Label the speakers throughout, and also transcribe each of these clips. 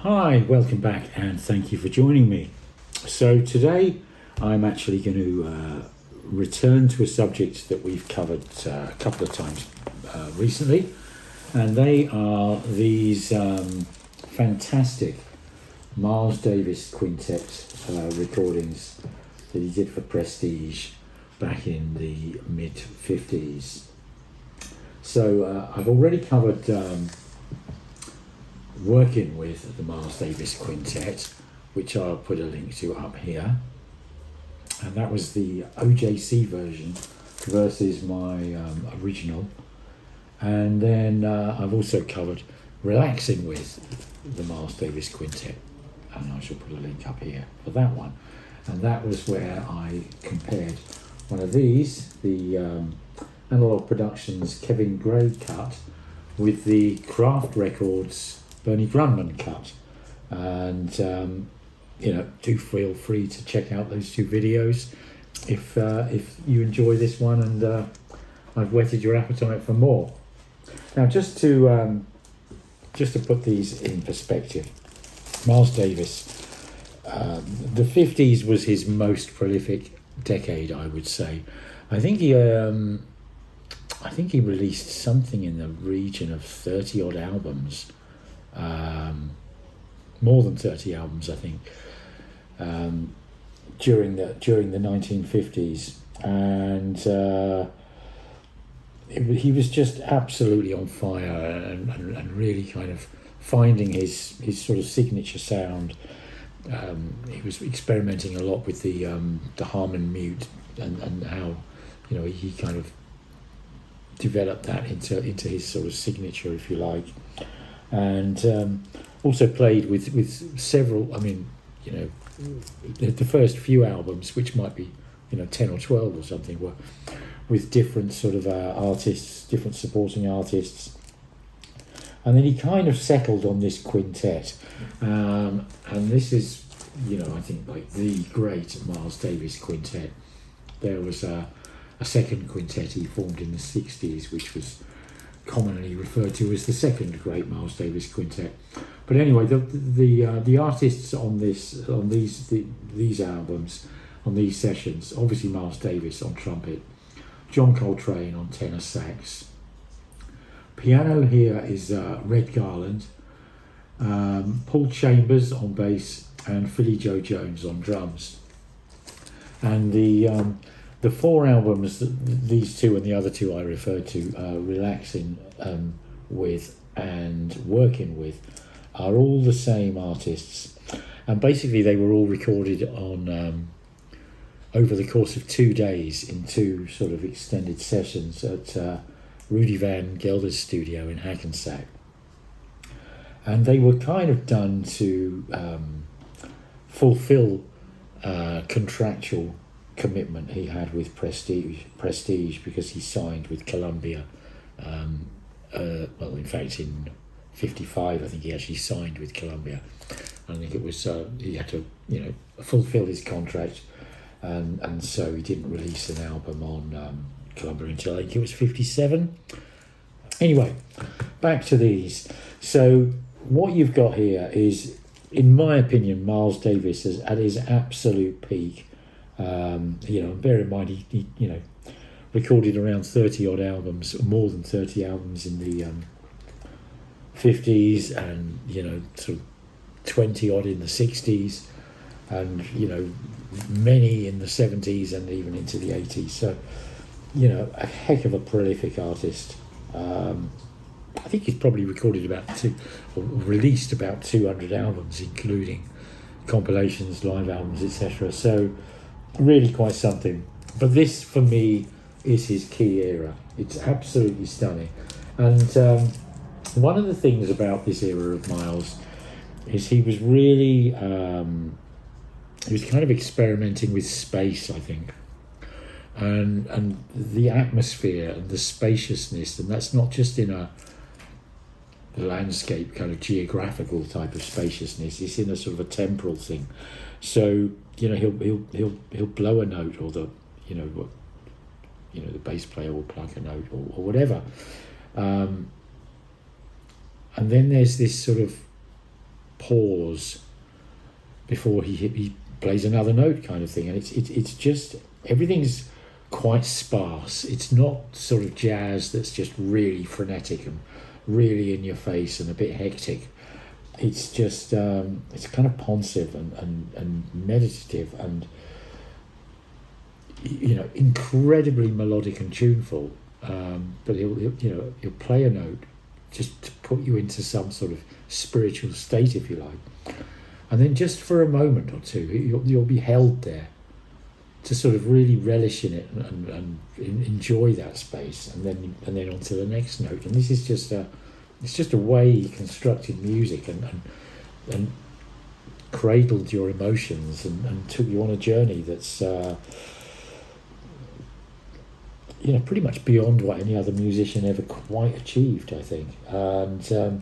Speaker 1: Hi, welcome back and thank you for joining me. So today I'm actually going to return to a subject that we've covered a couple of times recently, and they are these fantastic Miles Davis Quintet recordings that he did for Prestige back in the mid-50s. So I've already covered working with the Miles Davis Quintet, which I'll put a link to up here, and that was the OJC version versus my original. And then I've also covered relaxing with the Miles Davis Quintet, and I shall put a link up here for that one. And that was where I compared one of these, the Analogue Productions Kevin Gray cut, with the Kraft Records Bernie Grundman cut. And do feel free to check out those two videos if you enjoy this one and I've whetted your appetite for more. Now, just to put these in perspective, Miles Davis, the 50s was his most prolific decade, I would say. I think he released something in the region of 30 odd albums. More than 30 albums, I think, during the 1950s, and he was just absolutely on fire and really kind of finding his sort of signature sound. He was experimenting a lot with the Harman mute and how he kind of developed that into his sort of signature, if you like. And also played with several, the first few albums, which might be 10 or 12 or something, were with different sort of artists, different supporting artists. And then he kind of settled on this quintet, and this is I think like the great Miles Davis Quintet. There was a second quintet he formed in the 60s, which was commonly referred to as the second great Miles Davis Quintet. But anyway, the artists on these albums, on these sessions, obviously Miles Davis on trumpet, John Coltrane on tenor sax. Piano here is Red Garland, Paul Chambers on bass, and Philly Joe Jones on drums. And the four albums, these two and the other two I referred to, relaxing with and working with, are all the same artists, and basically they were all recorded on over the course of 2 days in two sort of extended sessions at Rudy Van Gelder's studio in Hackensack. And they were kind of done to fulfill contractual commitment he had with Prestige, because he signed with Columbia. In fact, in '55, I think he actually signed with Columbia. I think it was he had to fulfill his contract, and so he didn't release an album on Columbia until I think it was '57. Anyway, back to these. So what you've got here is, in my opinion, Miles Davis is at his absolute peak. Bear in mind he recorded around 30 odd albums, more than 30 albums in the 50s, and sort of 20 odd in the 60s, and many in the 70s and even into the 80s. So a heck of a prolific artist. I think he's probably recorded released about 200 albums, including compilations, live albums, etc. So really quite something. But this, for me, is his key era. It's absolutely stunning. And one of the things about this era of Miles is he was really he was kind of experimenting with space, I think, and the atmosphere and the spaciousness, and that's not just in a landscape kind of geographical type of spaciousness. It's in a sort of a temporal thing. So he'll blow a note, or the the bass player will plug a note or whatever, and then there's this sort of pause before he plays another note, kind of thing. And it's just, everything's quite sparse. It's not sort of jazz that's just really frenetic and really in your face and a bit hectic. It's just it's kind of pensive and meditative and, you know, incredibly melodic and tuneful. But he'll play a note just to put you into some sort of spiritual state, if you like, and then just for a moment or two you'll be held there to sort of really relish in it and enjoy that space, and then on to the next note. And this is just a way he constructed music and cradled your emotions and took you on a journey that's you know, pretty much beyond what any other musician ever quite achieved, I think. And you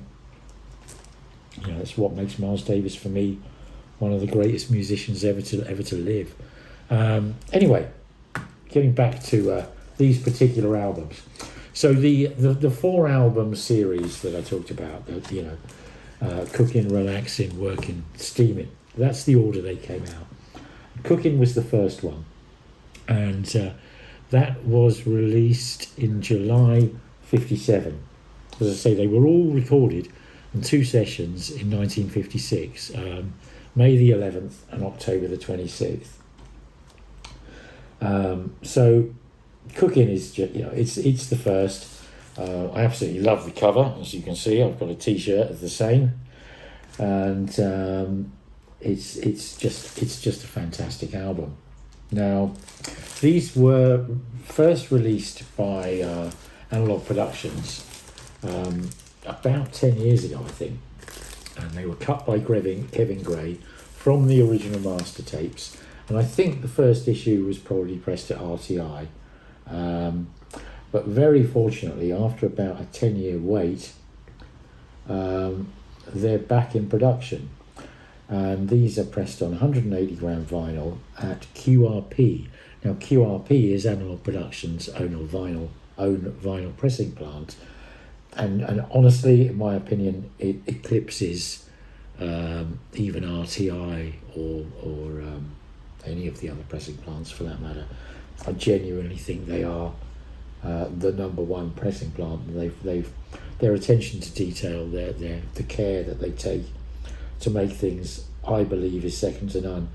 Speaker 1: know, that's what makes Miles Davis, for me, one of the greatest musicians ever to live. Anyway, getting back to these particular albums. So the 4-album series that I talked about, you know, Cookin, Relaxing, Working, Steamin', that's the order they came out. Cookin was the first one, and that was released in July 57. As I say, they were all recorded in 2 sessions in 1956, May the 11th and October the 26th. So Cookin is just, you know, it's the first. I absolutely love the cover, as you can see. I've got a T-shirt of the same, and it's just a fantastic album. Now, these were first released by Analogue Productions about 10 years ago, I think, and they were cut by Kevin Gray from the original master tapes. And I think the first issue was probably pressed at RTI, but very fortunately, after about a 10-year wait, they're back in production. And these are pressed on 180 gram vinyl at QRP. Now, QRP is Analogue Productions' own vinyl pressing plant, and honestly, in my opinion, it eclipses even RTI or any of the other pressing plants, for that matter. I genuinely think they are the number one pressing plant. They've their attention to detail, the care that they take to make things, I believe, is second to none.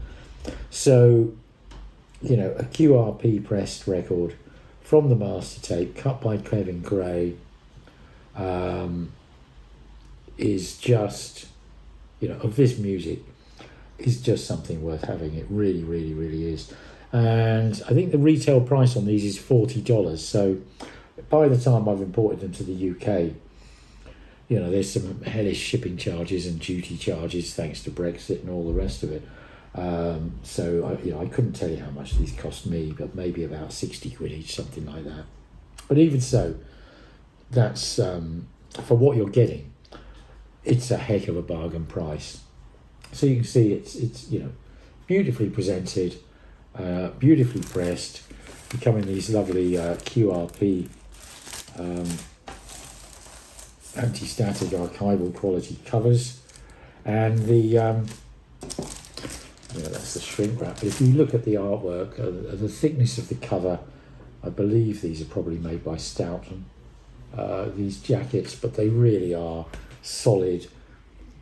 Speaker 1: So, you know, a QRP pressed record from the master tape, cut by Kevin Gray, is just, you know, of this music, is just something worth having. It really, really, really is. And I think the retail price on these is $40. So by the time I've imported them to the UK, you know, there's some hellish shipping charges and duty charges thanks to Brexit and all the rest of it. So I couldn't tell you how much these cost me, but maybe about 60 quid each, something like that. But even so, that's for what you're getting, it's a heck of a bargain price. So you can see it's you know, beautifully presented, beautifully pressed. You come in these lovely QRP anti-static archival quality covers, and the that's the shrink wrap. But if you look at the artwork, the thickness of the cover, I believe these are probably made by Stoughton, these jackets, but they really are solid,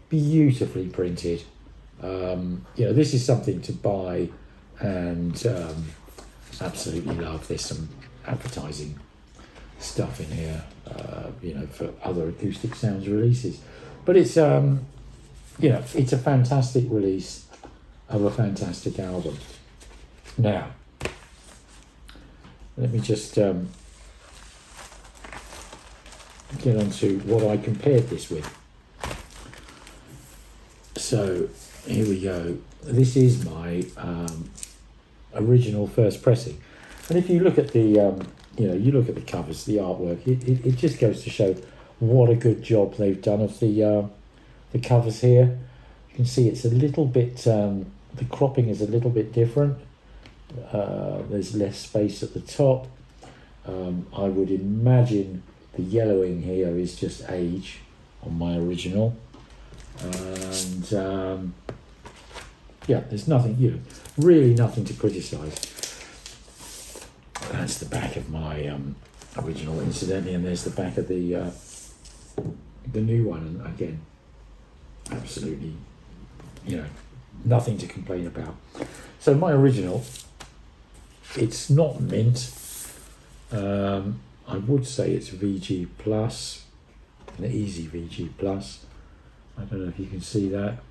Speaker 1: beautifully printed. This is something to buy and absolutely love. There's some advertising stuff in here, for other Acoustic Sounds releases, but it's it's a fantastic release of a fantastic album. Now, let me just get on to what I compared this with. So here we go. This is my original first pressing, and if you look at the you look at the covers, the artwork, it just goes to show what a good job they've done of the covers here. You can see it's a little bit, the cropping is a little bit different. There's less space at the top. I would imagine the yellowing here is just age on my original. and yeah, there's nothing, really nothing to criticise. That's the back of my original, incidentally, and there's the back of the new one, and again, absolutely, nothing to complain about. So my original, it's not mint. I would say it's VG plus, an easy VG plus. I don't know if you can see that,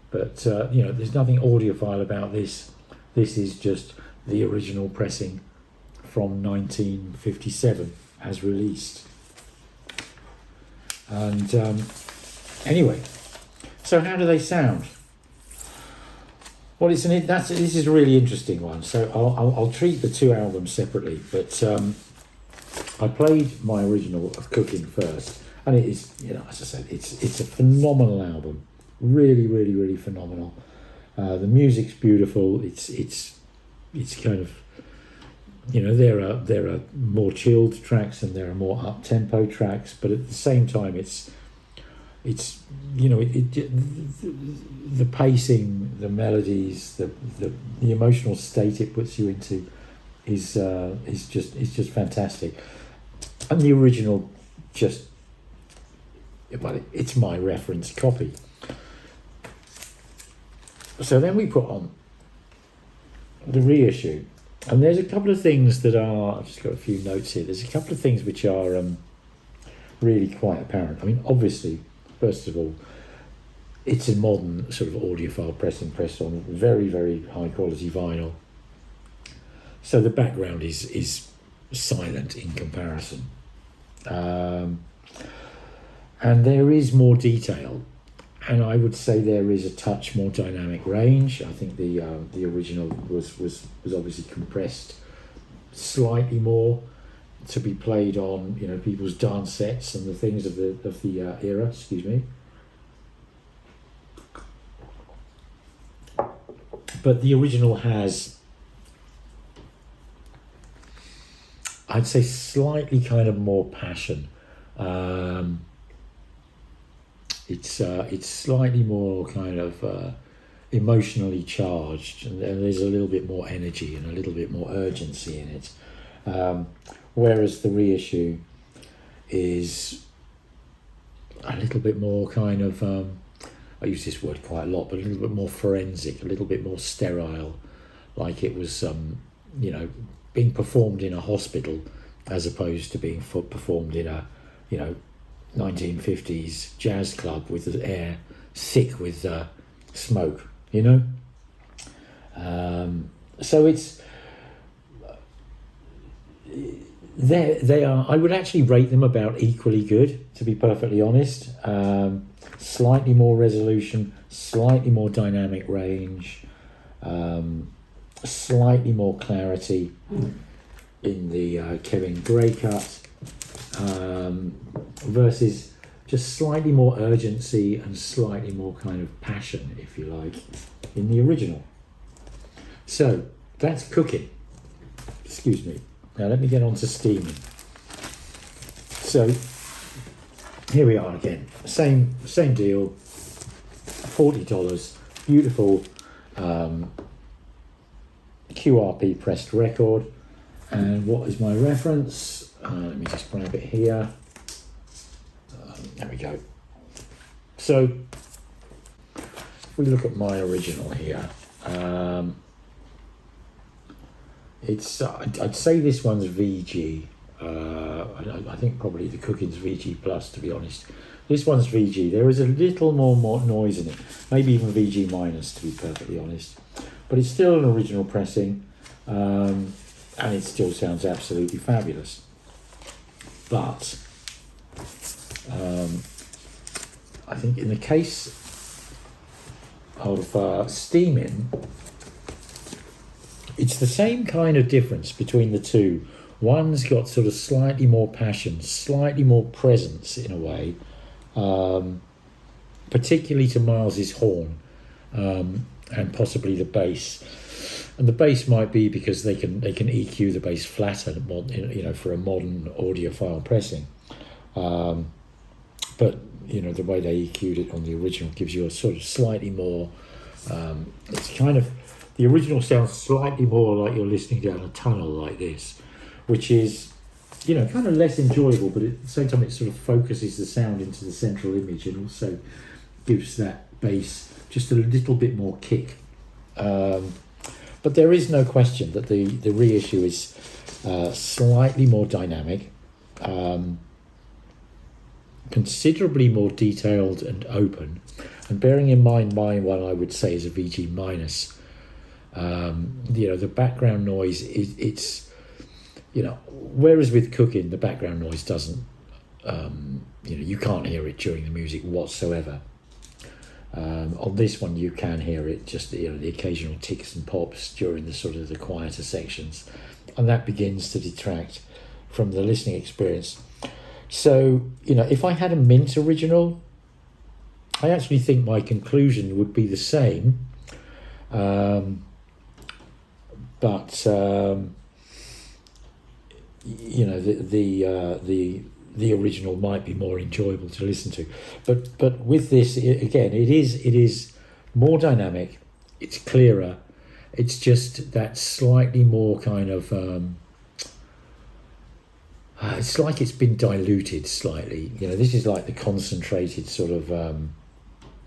Speaker 1: but there's nothing audiophile about this. This is just the original pressing from 1957 as released. And anyway, so how do they sound? Well, this is a really interesting one. So I'll treat the two albums separately, but I played my original of Cookin first, and it is, as I said, it's a phenomenal album, really, really, really phenomenal. The music's beautiful. It's kind of, there are more chilled tracks and there are more up tempo tracks, but at the same time, the pacing, the melodies, the emotional state it puts you into is just fantastic. And the original, it's my reference copy. So then we put on the reissue, and there's a couple of things that are, I've just got a few notes here, there's a couple of things which are really quite apparent. I mean, obviously, first of all, it's a modern sort of audiophile pressing, pressed on very, very high quality vinyl. So the background is silent in comparison. And there is more detail, and I would say there is a touch more dynamic range. I think the original was obviously compressed slightly more to be played on people's dance sets and the things of the era. Excuse me. But the original has, I'd say, slightly kind of more passion. It's slightly more kind of emotionally charged, and there's a little bit more energy and a little bit more urgency in it. Whereas the reissue is a little bit more kind of, I use this word quite a lot, but a little bit more forensic, a little bit more sterile, like it was, being performed in a hospital as opposed to being performed in a, 1950s jazz club with the air thick with smoke, So it's, they are, I would actually rate them about equally good, to be perfectly honest. Slightly more resolution, slightly more dynamic range, slightly more clarity in the Kevin Gray cut, versus just slightly more urgency and slightly more kind of passion, if you like, in the original. So that's Cookin. Excuse me. Now let me get on to Steamin. So here we are again. Same deal. $40. Beautiful QRP pressed record. And what is my reference? Let me just grab it here. There we go. So if we look at my original here, it's I'd say this one's VG. I think probably the Cookin's VG plus, to be honest. This one's VG. There is a little more noise in it, maybe even VG minus, to be perfectly honest. But it's still an original pressing, and it still sounds absolutely fabulous. But I think in the case of Steamin, it's the same kind of difference between the two. One's got sort of slightly more passion, slightly more presence in a way, particularly to Miles's horn, and possibly the bass. And the bass might be because they can EQ the bass flatter, for a modern audiophile pressing. But you know, the way they EQ'd it on the original gives you a sort of slightly more, it's kind of, the original sounds slightly more like you're listening down a tunnel like this, which is, you know, kind of less enjoyable, but at the same time it sort of focuses the sound into the central image and also gives that bass just a little bit more kick. But there is no question that the reissue is slightly more dynamic, considerably more detailed and open, and bearing in mind my one I would say is a VG minus. You know, the background noise it's, you know, whereas with Cookin the background noise doesn't, you know, you can't hear it during the music whatsoever. On this one you can hear it, just, you know, the occasional ticks and pops during the sort of the quieter sections, and that begins to detract from the listening experience. So, you know, if I had a Mint original, I actually think my conclusion would be the same, but you know, the original might be more enjoyable to listen to, but with this, again, it is more dynamic, it's clearer, it's just that slightly more kind of it's like it's been diluted slightly. You know, this is like the concentrated sort of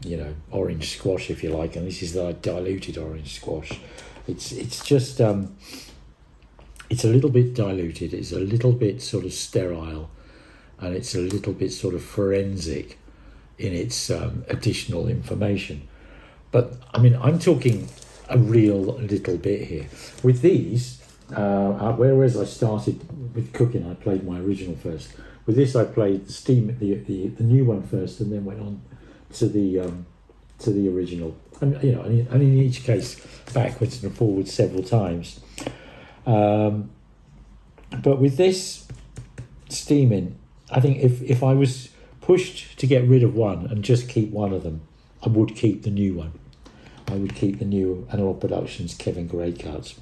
Speaker 1: you know, orange squash, if you like, and this is the diluted orange squash. It's just it's a little bit diluted, it's a little bit sort of sterile, and it's a little bit sort of forensic in its additional information. But I mean, I'm talking a real little bit here. With these, whereas I started with Cookin, I played my original first. With this, I played the Steamin, the new one first, and then went on to the original. And you know, and in each case, backwards and forwards several times. But with this Steamin, I think if I was pushed to get rid of one and just keep one of them, I would keep the new one. I would keep the new Analogue Productions Kevin Gray cuts.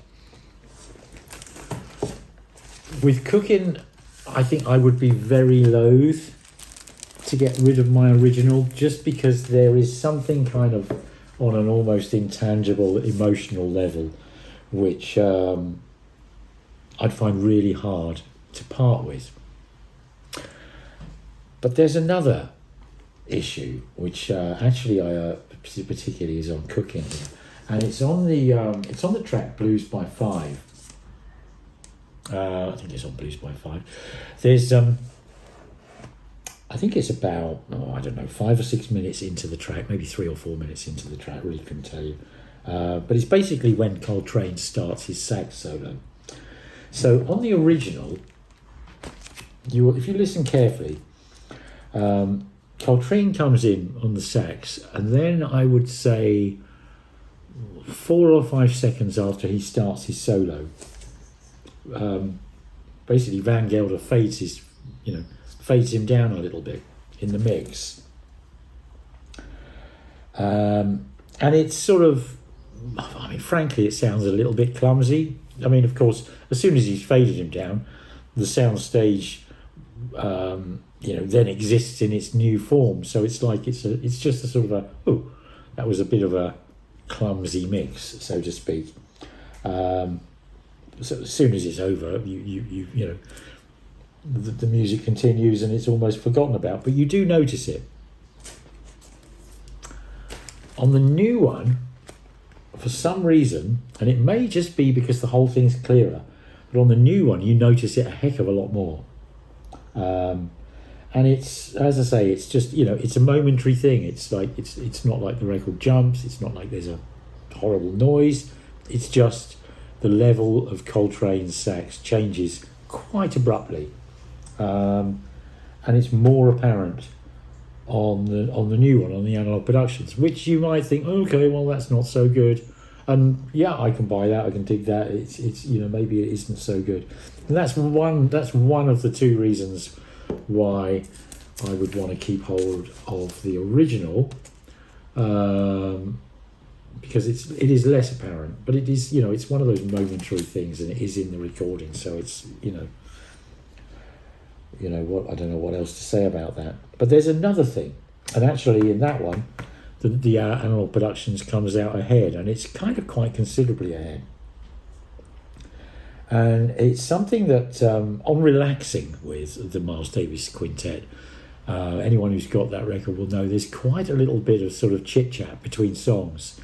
Speaker 1: With Cookin, I think I would be very loath to get rid of my original, just because there is something kind of on an almost intangible emotional level which I'd find really hard to part with. But there's another issue which actually I particularly is on Cookin here, and it's on the track Blues by Five. I think it's on Blues by Five. There's I think it's about, I don't know, 5 or 6 minutes into the track, maybe 3 or 4 minutes into the track, really couldn't tell you. But it's basically when Coltrane starts his sax solo. So on the original, if you listen carefully, Coltrane comes in on the sax, and then I would say 4 or 5 seconds after he starts his solo, basically Van Gelder fades him down a little bit in the mix. And it's sort of, I mean, frankly, it sounds a little bit clumsy. I mean, of course, as soon as he's faded him down, the sound stage, then exists in its new form. So it's like it's just a sort of that was a bit of a clumsy mix, so to speak. So as soon as it's over, you know, the music continues and it's almost forgotten about, but you do notice it. On the new one, for some reason, and it may just be because the whole thing's clearer, but on the new one you notice it a heck of a lot more. And it's, as I say, it's just, you know, it's a momentary thing. It's like it's not like the record jumps, it's not like there's a horrible noise, it's just the level of Coltrane's sax changes quite abruptly. And it's more apparent on the new one, on the Analogue Productions, which you might think, okay, well, that's not so good. And yeah, I can buy that, I can dig that. It's you know, maybe it isn't so good. And that's one of the two reasons why I would want to keep hold of the original, because it is less apparent, but it is, you know, it's one of those momentary things, and it is in the recording, so it's, you know what, I don't know what else to say about that. But there's another thing And actually in that one, the Analogue Productions comes out ahead, and it's kind of quite considerably ahead. And it's something that, on relaxing with the Miles Davis Quintet, anyone who's got that record will know there's quite a little bit of sort of chit-chat between songs.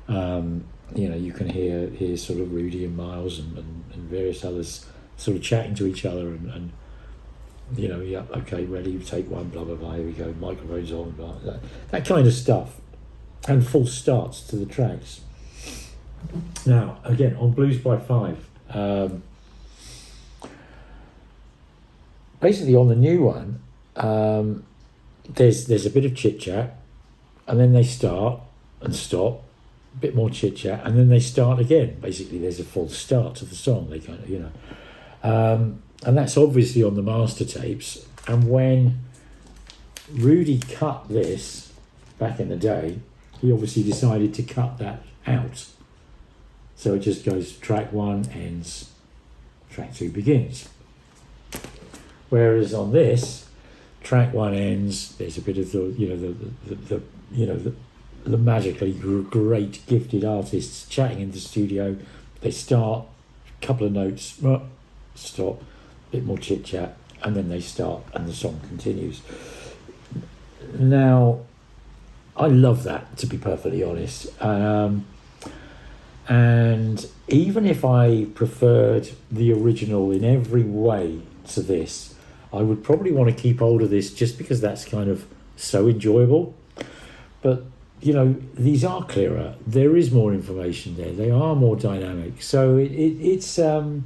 Speaker 1: You know, you can hear sort of Rudy and Miles and various others sort of chatting to each other and you know, yeah, okay, ready, take one, blah, blah, blah, here we go, microphones on, blah, blah, that kind of stuff. And full starts to the tracks. Now, again, on Blues by Five, basically on the new one, there's a bit of chit-chat, and then they start and stop, a bit more chit-chat, and then they start again. Basically, there's a full start to the song, they kind of, you know. And that's obviously on the master tapes. And when Rudy cut this back in the day, he obviously decided to cut that out. So it just goes track one ends, track two begins. Whereas on this, track one ends, there's a bit of the magically great gifted artists chatting in the studio. They start, a couple of notes, stop, bit more chit chat, and then they start and the song continues. Now, I love that, to be perfectly honest. And even if I preferred the original in every way to this, I would probably want to keep hold of this just because that's kind of so enjoyable. But, you know, these are clearer. There is more information there. They are more dynamic. So it's a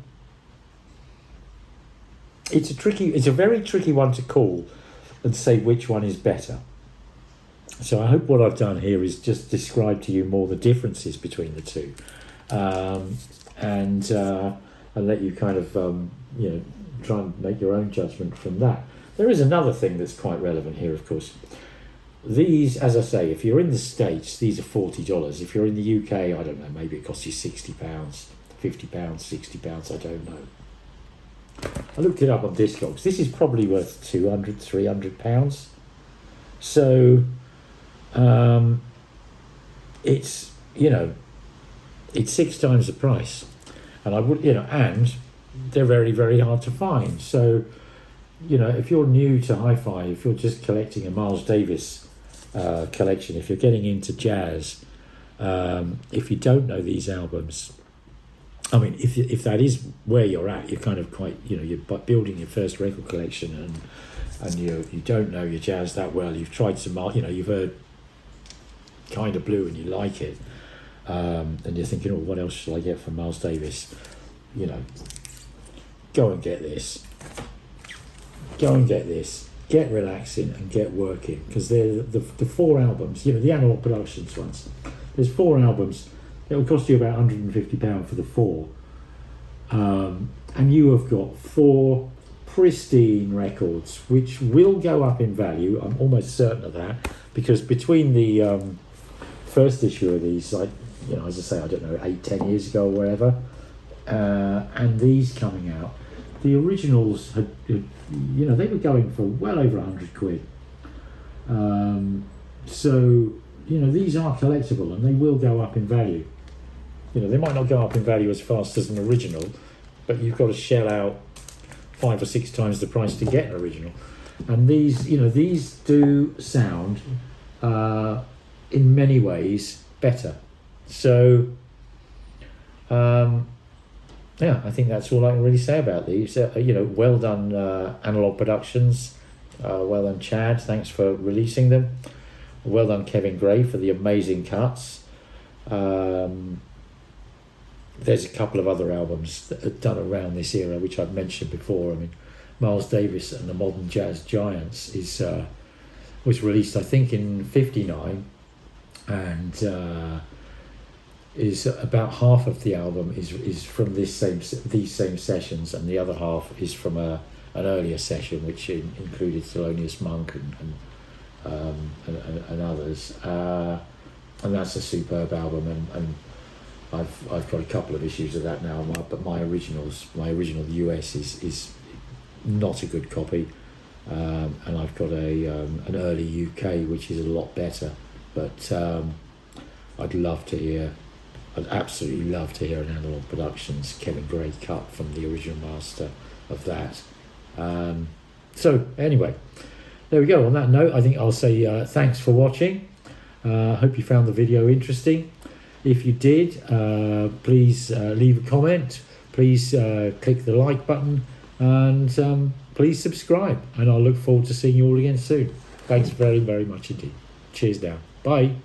Speaker 1: very tricky one to call and say which one is better. So I hope what I've done here is just describe to you more the differences between the two, and let you kind of you know, try and make your own judgment from that. There is another thing that's quite relevant here, of course. These, as I say, if you're in the States, these are $40. If you're in the UK, I don't know, maybe it costs you £60, £50, £60, I don't know. I looked it up on Discogs. This is probably worth £200, £300. So it's, you know, it's 6 times the price, and I would, you know, and they're very, very hard to find. So, you know, if you're new to hi-fi, if you're just collecting a Miles Davis collection, if you're getting into jazz, if you don't know these albums, I mean, if that is where you're at, you're kind of quite, you know, you're building your first record collection, and you don't know your jazz that well. You've tried some, you know, you've heard Kind of Blue and you like it, and you're thinking, oh, what else shall I get from Miles Davis? You know, go and get this. Get relaxing and get working, because they're the 4 albums. You know, the Analogue Productions ones. There's 4 albums. It'll cost you about £150 for the 4, and you have got 4 pristine records, which will go up in value. I'm almost certain of that, because between the first issue of these, like, you know, as I say, I don't know, 8-10 years ago or whatever, and these coming out, the originals had, you know, they were going for well over £100. So, you know, these are collectible and they will go up in value. You know, they might not go up in value as fast as an original, but you've got to shell out 5 or 6 times the price to get an original. And these, you know, these do sound in many ways better. So yeah, I think that's all I can really say about these. You know, well done Analogue Productions, well done Chad, thanks for releasing them, well done Kevin Gray for the amazing cuts. There's a couple of other albums that are done around this era, which I've mentioned before. I mean, Miles Davis and the Modern Jazz Giants was released, I think, in '59, and is about half of the album is from these same sessions, and the other half is from an earlier session, which included Thelonious Monk and others. And that's a superb album, and I've got a couple of issues of that now, but my original US is not a good copy. and I've got an early UK which is a lot better, but I'd absolutely love to hear an Analogue Productions Kevin Gray cut from the original master of that. So anyway, there we go. On that note, I think I'll say thanks for watching. Hope you found the video interesting. If you did, please leave a comment, please click the like button, and please subscribe, and I'll look forward to seeing you all again soon. Thanks very, very much indeed. Cheers now. Bye.